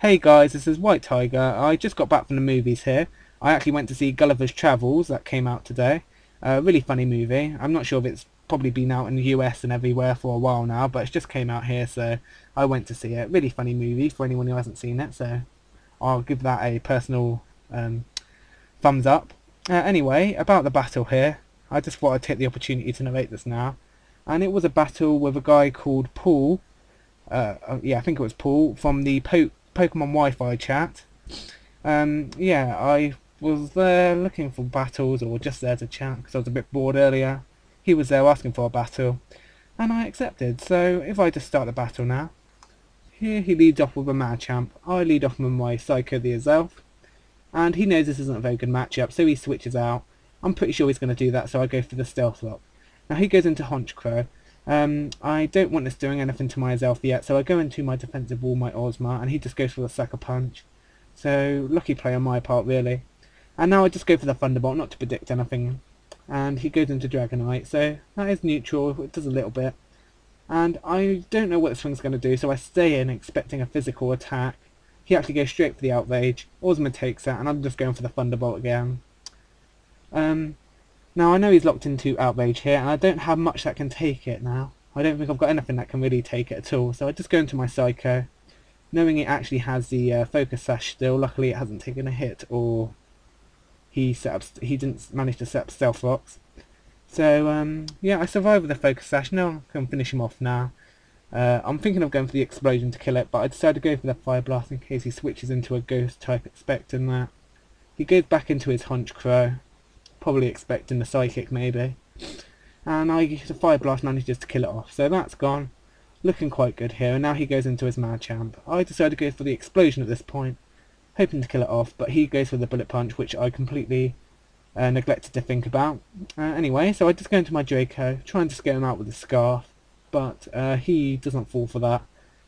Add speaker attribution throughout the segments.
Speaker 1: Hey guys, this is WhiteTiger. I just got back from the movies here. I actually went to see Gulliver's Travels, that came out today. Really funny movie. I'm not sure if it's probably been out in the US and everywhere for a while now, but it just came out here, so I went to see it. Really funny movie for anyone who hasn't seen it, so I'll give that a personal thumbs up. Anyway, about the battle here, I just thought I'd take the opportunity to narrate this now. And it was a battle with a guy called Paul. Yeah, I think it was Paul from the Pokemon Wi-Fi chat. Yeah, I was there looking for battles or just there to chat because I was a bit bored earlier. He was there asking for a battle and I accepted. So if I just start the battle now. Here he leads off with a Machamp. I lead off with my Psycho the Azelf. And he knows this isn't a very good matchup, so he switches out. I'm pretty sure he's going to do that, so I go for the Stealth Lock. Now he goes into Honchkrow. I don't want this doing anything to my Azelf yet, so I go into my defensive wall, my Ozma, and he just goes for the Sucker Punch. So, lucky play on my part, really. And now I just go for the Thunderbolt, not to predict anything. And he goes into Dragonite, so that is neutral, it does a little bit. And I don't know what this thing's going to do, so I stay in expecting a physical attack. He actually goes straight for the Outrage. Ozma takes that, and I'm just going for the Thunderbolt again. Now I know he's locked into Outrage here, and I don't have much that can take it now. I don't think I've got anything that can really take it at all, so I just go into my Psycho, knowing it actually has the Focus Sash still. Luckily it hasn't taken a hit, or he didn't manage to set up Stealth Rocks. So yeah, I survived with the Focus Sash. Now I can finish him off now. I'm thinking of going for the Explosion to kill it, but I decided to go for the Fire Blast in case he switches into a Ghost type, expecting that. He goes back into his Honchkrow, probably expecting the Psychic maybe, and the Fire Blast manages to kill it off, so that's gone. Looking quite good here, and now he goes into his Machamp. I decided to go for the Explosion at this point, hoping to kill it off, but he goes for the Bullet Punch, which I completely neglected to think about. Anyway, so I just go into my Draco, trying to scare him out with the Scarf, but he doesn't fall for that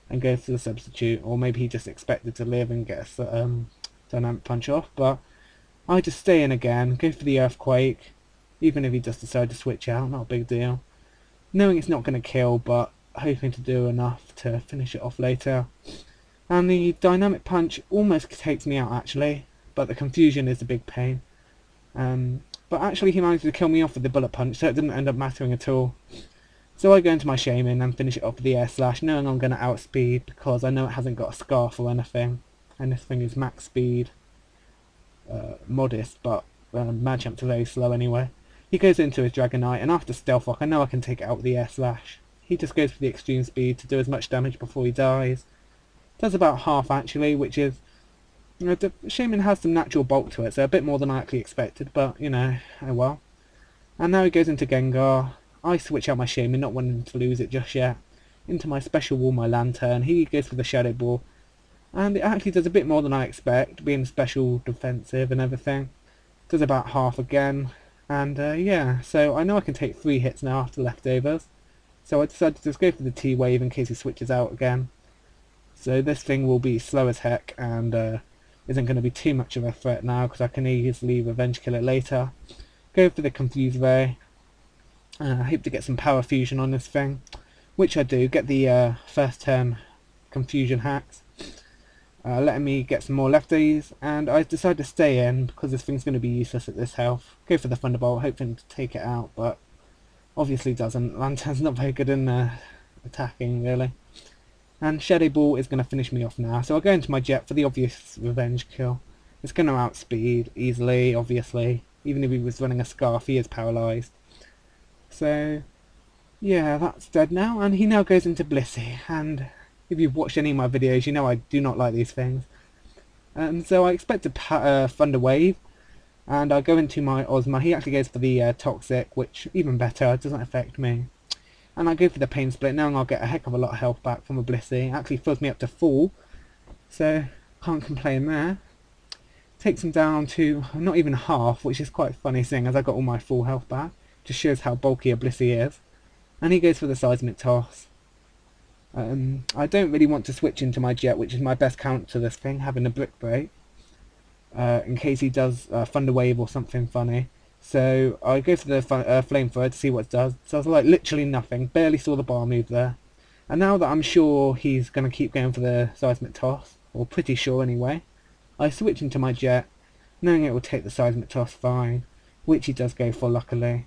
Speaker 1: and goes for the Substitute, or maybe he just expected to live and get a Dynamic Punch off, but I just stay in again, go for the Earthquake, even if he just decides to switch out, not a big deal. Knowing it's not going to kill, but hoping to do enough to finish it off later. And the Dynamic Punch almost takes me out actually, but the confusion is a big pain. But actually he managed to kill me off with the Bullet Punch, so it didn't end up mattering at all. So I go into my Shaman and finish it off with the Air Slash, knowing I'm going to outspeed because I know it hasn't got a Scarf or anything. And this thing is max speed. Modest, but Machamp's very slow anyway. He goes into his Dragonite, and after Stealth Rock I know I can take it out with the Air Slash. He just goes for the Extreme Speed to do as much damage before he dies. Does about half actually, which is, you know, the Shaman has some natural bulk to it, so a bit more than I actually expected, but you know, oh well. And now he goes into Gengar. I switch out my Shaman, not wanting to lose it just yet. Into my Special Wall, my Lantern. He goes for the Shadow Ball. And it actually does a bit more than I expect, being special defensive and everything. Does about half again. And yeah, so I know I can take 3 hits now after leftovers. So I decided to just go for the T-Wave in case he switches out again. So this thing will be slow as heck and isn't going to be too much of a threat now because I can easily revenge kill it later. Go for the Confuse Ray. I hope to get some Power Fusion on this thing, which I do. Get the first turn Confusion hacks. Letting me get some more lefties, and I decided to stay in because this thing's going to be useless at this health. Go for the Thunderbolt, hoping to take it out, but obviously doesn't. Lantern's not very good in attacking, really. And Shadow Ball is going to finish me off now, so I'll go into my Jet for the obvious revenge kill. It's going to outspeed easily, obviously. Even if he was running a Scarf, he is paralysed. So, yeah, that's dead now, and he now goes into Blissey, and if you've watched any of my videos, you know I do not like these things. So I expect a Thunder Wave, and I go into my Ozma. He actually goes for the Toxic, which, even better, doesn't affect me. And I go for the Pain Split. Now I'll get a heck of a lot of health back from a Blissey. It actually fills me up to full, so can't complain there. Takes him down to not even half, which is quite funny seeing as I got all my full health back. Just shows how bulky a Blissey is. And he goes for the Seismic Toss. I don't really want to switch into my Jet, which is my best counter to this thing, having a Brick Break, in case he does Thunder Wave or something funny. So I go for the Flamethrower to see what it does. So I was like literally nothing, barely saw the bar move there. And now that I'm sure he's going to keep going for the Seismic Toss, or pretty sure anyway. I switch into my jet, knowing it will take the seismic toss fine, which he does go for luckily.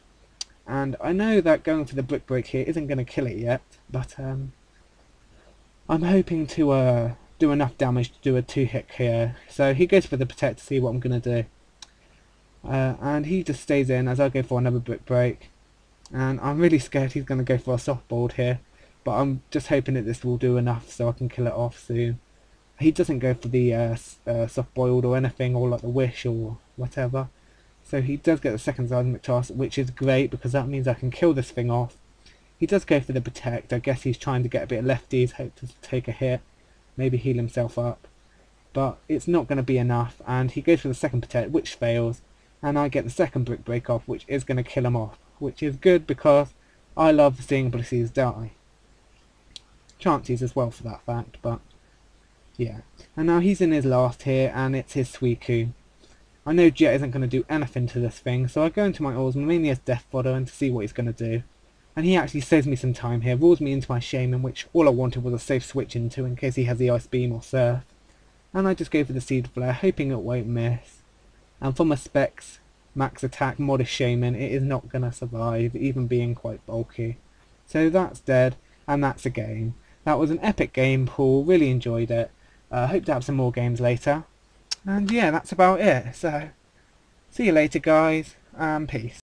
Speaker 1: And I know that going for the brick break here isn't going to kill it yet, but I'm hoping to do enough damage to do a 2-hit here. So he goes for the protect to see what I'm going to do. And he just stays in as I go for another brick break. And I'm really scared he's going to go for a softboard here, but I'm just hoping that this will do enough so I can kill it off soon. He doesn't go for the soft boiled or anything, or like the wish or whatever. So he does get the second seismic toss, which is great because that means I can kill this thing off. He does go for the protect. I guess he's trying to get a bit of lefties, hope to take a hit, maybe heal himself up. But it's not going to be enough, and he goes for the second protect, which fails, and I get the second brick break off, which is going to kill him off, which is good because I love seeing Blissies die. Chances as well for that fact, but yeah. And now he's in his last here, and it's his Suicune. I know Jet isn't going to do anything to this thing, so I go into my ores mainly as death fodder and to see what he's going to do. And he actually saves me some time here, rules me into my Shaman, which all I wanted was a safe switch into in case he has the Ice Beam or Surf. And I just go for the Seed Flare, hoping it won't miss. And for my Specs, Max Attack, Modest Shaman, it is not going to survive, even being quite bulky. So that's dead, and that's a game. That was an epic game, Paul, really enjoyed it. Hope to have some more games later. And yeah, that's about it. So, see you later guys, and peace.